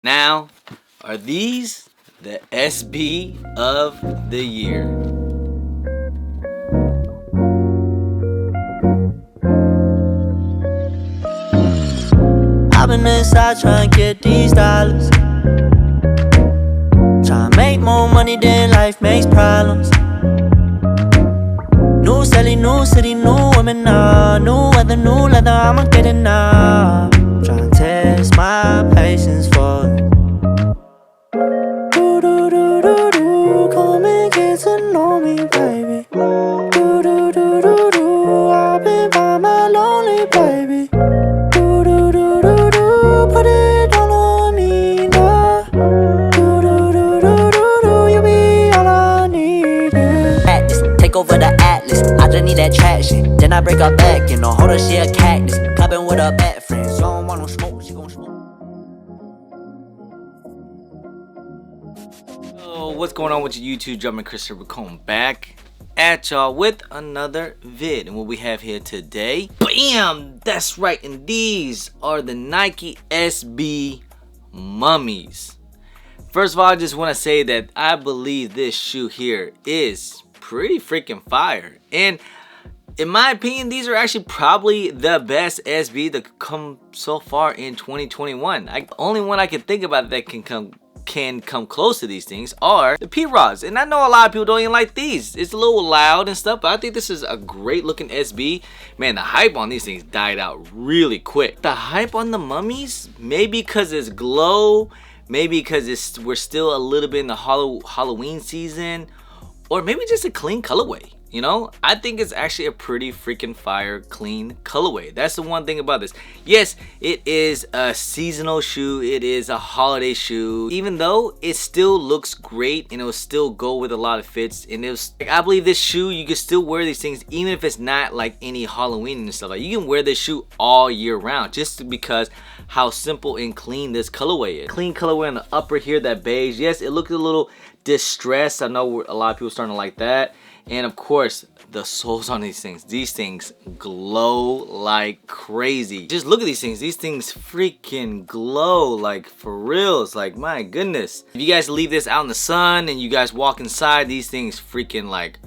Now, are these the SB of the year? I've been inside trying to get these dollars, trying to make more money than life makes problems. New celly, new city, new women now. New weather, new leather, I'ma get it now. Trying to test my patience for it. Do do do do do, come and get to know me, baby. Do do do do do, I've been by my lonely baby. Do do do do do, put it all on me now. Do do do do do do, you be all I need. Atlas, take over the atlas. I just need that traction. Then I break her back, you know, hold her, she a cactus. Clubbing with her bad friends, so I don't want no smoke, she gon' smoke. So, what's going on with you YouTube? Jumpman Christopher Bacone back at y'all with another vid. And what we have here today, bam! That's right, and these are the Nike SB Mummies. First of all, I just want to say that I believe this shoe here is pretty freaking fire. And in my opinion, these are actually probably the best SB to come so far in 2021. The only one I can think about that can come close to these things are the P-Rods. And I know a lot of people don't even like these. It's a little loud and stuff, but I think this is a great looking SB. Man, the hype on these things died out really quick. The hype on the Mummies, maybe because it's glow, maybe because we're still a little bit in the Halloween season, or maybe just a clean colorway. You know, I think it's actually a pretty freaking fire clean colorway. That's the one thing about this. Yes, it is a seasonal shoe. It is a holiday shoe. Even though it still looks great and it will still go with a lot of fits. And it was, I believe this shoe, you can still wear these things even if it's not like any Halloween and stuff. Like, you can wear this shoe all year round just because how simple and clean this colorway is. Clean colorway on the upper here, that beige. Yes, it looked a little distressed. I know a lot of people starting to like that. And of course, the soles on these things glow like crazy. Just look at these things freaking glow like for real. It's like, my goodness. If you guys leave this out in the sun and you guys walk inside, these things freaking like,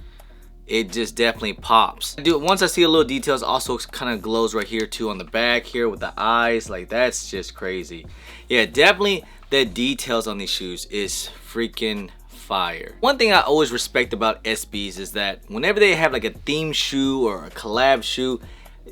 it just definitely pops. Dude, once I see a little details, also kind of glows right here too on the back here with the eyes. Like, that's just crazy. Yeah, definitely the details on these shoes is freaking fire. One thing I always respect about SBs is that whenever they have like a theme shoe or a collab shoe,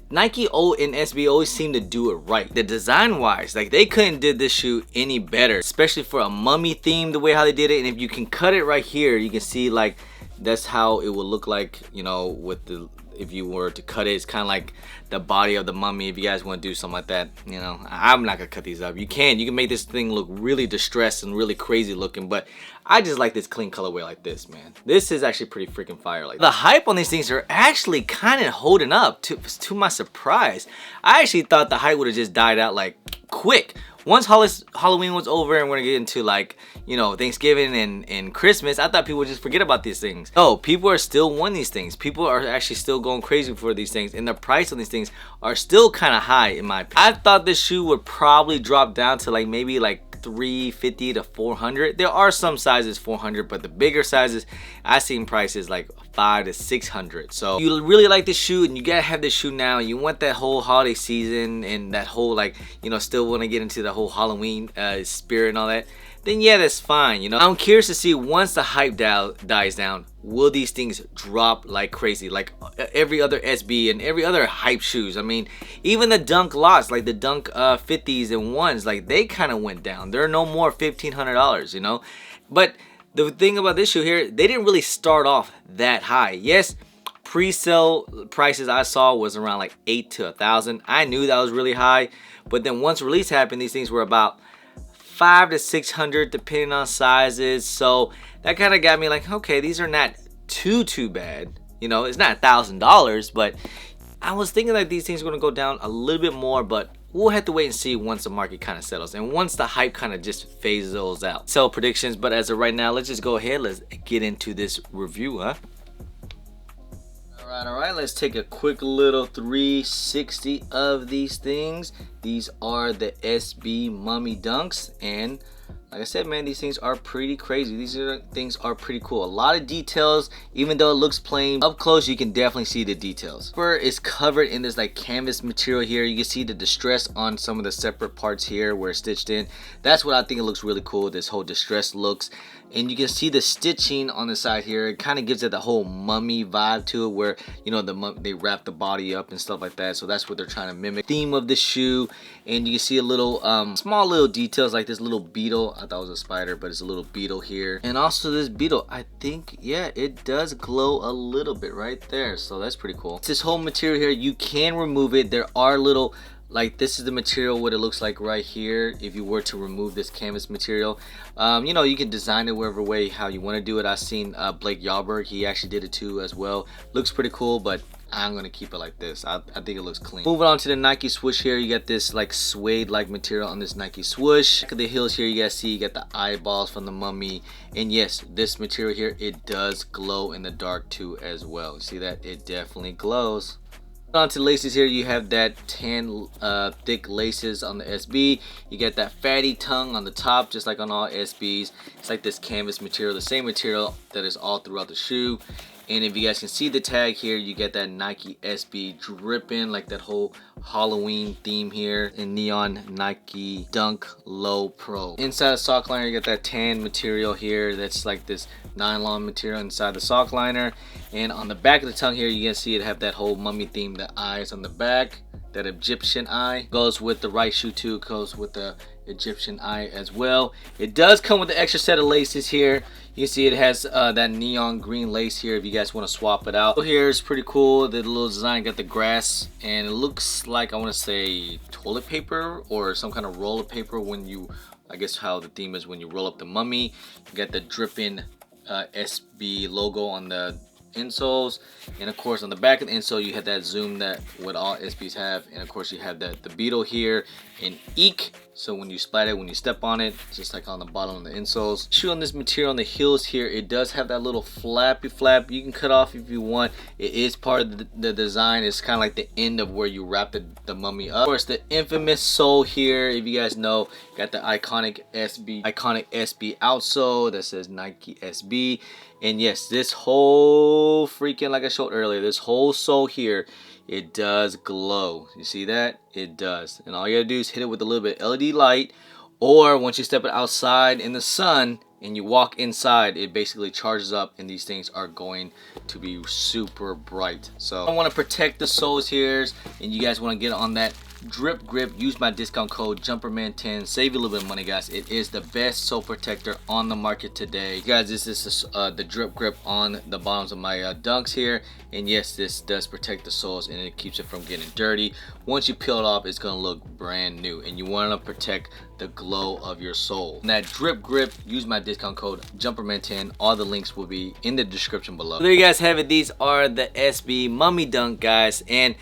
Nike and SB always seem to do it right. The design wise, like, they couldn't did this shoe any better, especially for a mummy theme, the way how they did it. And if you can cut it right here, you can see like that's how it would look like, you know, with the, if you were to cut it, it's kind of like the body of the mummy. If you guys want to do something like that, you know, I'm not gonna cut these up. You can make this thing look really distressed and really crazy looking, but I just like this clean colorway like this, man. This is actually pretty freaking fire. Like, the hype on these things are actually kind of holding up to my surprise. I actually thought the hype would have just died out like quick. Once Halloween was over and we're gonna get into like, you know, Thanksgiving and Christmas, I thought people would just forget about these things. No, people are still wanting these things. People are actually still going crazy for these things, and the price on these things are still kind of high in my opinion. I thought this shoe would probably drop down to like maybe like $350 to $400. There are some sizes $400, but the bigger sizes I've seen prices like $500 to $600. So you really like this shoe and you gotta have this shoe now. You want that whole holiday season and that whole, like, you know, still want to get into the whole Halloween spirit and all that, then yeah, that's fine. You know, I'm curious to see once the hype dies down, will these things drop like crazy, like every other SB and every other hype shoes. I mean, even the Dunk lots, like the Dunk 50s and 1s, like they kind of went down. They're no more $1,500, you know. But the thing about this shoe here, they didn't really start off that high. Yes, pre-sale prices I saw was around like $800 to $1,000. I knew that was really high, but then once release happened, these things were about $500 to $600 depending on sizes. So that kind of got me like, okay, these are not too bad. You know, it's not $1,000, but I was thinking that these things are going to go down a little bit more, but we'll have to wait and see once the market kind of settles and once the hype kind of just phases out. Sell predictions, but as of right now, let's just go ahead, let's get into this review, huh? All right, let's take a quick little 360 of these things. These are the SB Mummy Dunks, and like I said, man, these things are pretty crazy. Things are pretty cool. A lot of details, even though it looks plain. Up close, you can definitely see the details. Fur is covered in this like canvas material here. You can see the distress on some of the separate parts here where it's stitched in. That's what I think it looks really cool, this whole distress looks. And you can see the stitching on the side here. It kind of gives it the whole mummy vibe to it, where, you know, they wrap the body up and stuff like that. So that's what they're trying to mimic. Theme of the shoe. And you can see a little small little details like this little beetle. I thought it was a spider, but it's a little beetle here. And also this beetle, I think, yeah, it does glow a little bit right there. So that's pretty cool. This whole material here, you can remove it. There are little, like, this is the material, what it looks like right here if you were to remove this canvas material. You know, you can design it whatever way how you want to do it. I've seen Blake Yalberg, he actually did it too as well. Looks pretty cool, but I'm gonna keep it like this. I think it looks clean. Moving on to the Nike swoosh here, you got this like suede like material on this Nike swoosh. Back of the heels here, you guys see you got the eyeballs from the mummy, and yes, this material here, it does glow in the dark too as well. See that? It definitely glows. On to laces here, you have that tan thick laces on the SB. You get that fatty tongue on the top, just like on all SBs. It's like this canvas material, the same material that is all throughout the shoe. And if you guys can see the tag here, you get that Nike SB dripping, like that whole Halloween theme here in neon Nike Dunk Low Pro. Inside the sock liner, you got that tan material here. That's like this nylon material inside the sock liner. And on the back of the tongue here, you can see it have that whole mummy theme, the eyes on the back. That Egyptian eye goes with the right shoe too, goes with the Egyptian eye as well. It does come with the extra set of laces here. You see it has that neon green lace here if you guys want to swap it out. So here is pretty cool. The little design got the grass, and it looks like, I want to say, toilet paper or some kind of roll of paper when you, I guess how the theme is when you roll up the mummy. You got the dripping SB logo on the insoles, and of course on the back of the insole you have that zoom that what all SBs have, and of course you have the beetle here in Eek, so when you splat it, when you step on it, just like on the bottom of the insoles. Shoe on this material on the heels here, it does have that little flappy flap. You can cut off if you want. It is part of the design. It's kind of like the end of where you wrap the mummy up. Of course, the infamous sole here, if you guys know, got the iconic SB outsole that says Nike SB. And yes, this whole freaking, like I showed earlier, this whole sole here, it does glow. You see that? It does. And all you gotta do is hit it with a little bit LED light, or once you step it outside in the sun and you walk inside, it basically charges up, and these things are going to be super bright. So I want to protect the soles here, and you guys want to get on that drip grip. Use my discount code JumperMan10, save you a little bit of money, guys. It is the best sole protector on the market today, guys. This is the drip grip on the bottoms of my dunks here, and yes, this does protect the soles and it keeps it from getting dirty. Once you peel it off, it's gonna look brand new, and you want to protect the glow of your sole. And that drip grip, use my discount code JumperMan10. All the links will be in the description below. So there you guys have it. These are the SB Mummy Dunk, guys, and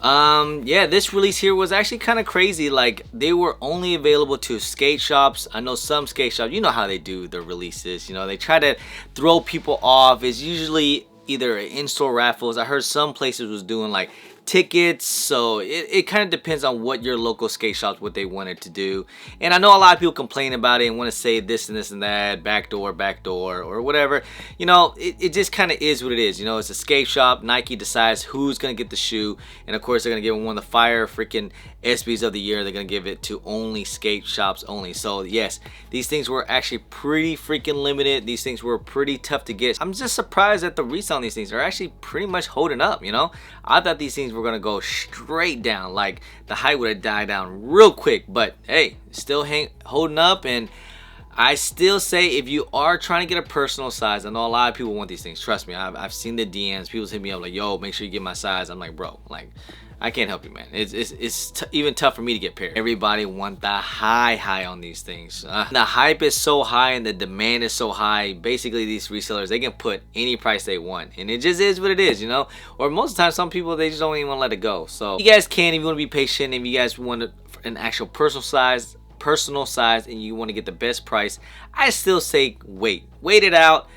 yeah, this release here was actually kind of crazy. Like, they were only available to skate shops. I know some skate shops, you know how they do their releases, you know, they try to throw people off. It's usually either in-store raffles. I heard some places was doing like tickets, so it kind of depends on what your local skate shops, what they wanted to do. And I know a lot of people complain about it and want to say this and this and that, backdoor or whatever. You know, it just kind of is what it is. You know, it's a skate shop. Nike decides who's gonna get the shoe, and of course they're gonna give one of the fire freaking SBs of the year. They're gonna give it to only skate shops only. So yes, these things were actually pretty freaking limited. These things were pretty tough to get. I'm just surprised that the resale on these things are actually pretty much holding up. You know, I thought these things were gonna go straight down, like the hype would have died down real quick, but hey, still holding up. And I still say, if you are trying to get a personal size, I know a lot of people want these things, trust me. I've seen the DMs, people hit me up like, yo, make sure you get my size. I'm like, bro, like, I can't help you, man. It's even tough for me to get paired. Everybody want the high on these things. The hype is so high and the demand is so high. Basically, these resellers, they can put any price they want, and it just is what it is, you know. Or most of the time, some people, they just don't even want to let it go. So you guys can, if you want to be patient, if you guys want an actual personal size, and you want to get the best price, I still say wait it out.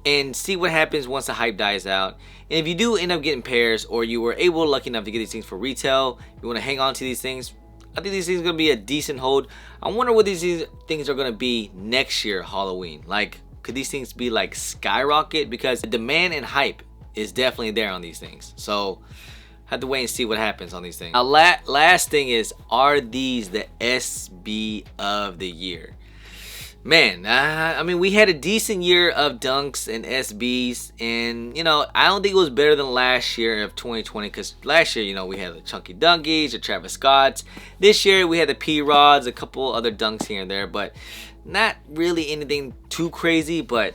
and see what happens once the hype dies out. And if you do end up getting pairs, or you were lucky enough to get these things for retail, you want to hang on to these things, I think these things are going to be a decent hold. I wonder what these things are going to be next year Halloween. Like, could these things be like skyrocket? Because the demand and hype is definitely there on these things. So have to wait and see what happens on these things. Now, last thing is, are these the SB of the year? Man, I mean, we had a decent year of dunks and SBs, and you know, I don't think it was better than last year of 2020, because last year, you know, we had the Chunky Dunkies, the Travis Scotts. This year we had the P-Rods, a couple other dunks here and there, but not really anything too crazy. But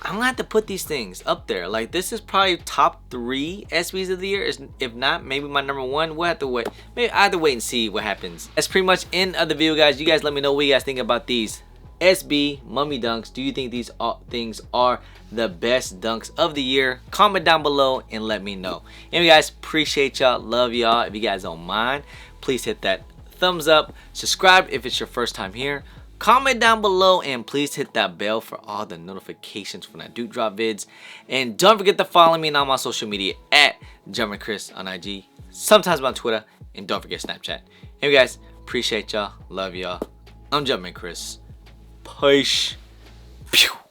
I'm gonna have to put these things up there. Like, this is probably top 3 SBs of the year. If not, maybe my number 1. We'll have to wait. Maybe I have to wait and see what happens. That's pretty much end of the video, guys. You guys let me know what you guys think about these SB Mummy Dunks. Do you think these things are the best dunks of the year? Comment down below and let me know. Anyway, guys, appreciate y'all. Love y'all. If you guys don't mind, please hit that thumbs up. Subscribe if it's your first time here. Comment down below and please hit that bell for all the notifications when I do drop vids. And don't forget to follow me on all my social media at JumpmanChris on IG, sometimes on Twitter, and don't forget Snapchat. Anyway, guys, appreciate y'all. Love y'all. I'm Jumpman Chris. Peace. Pew.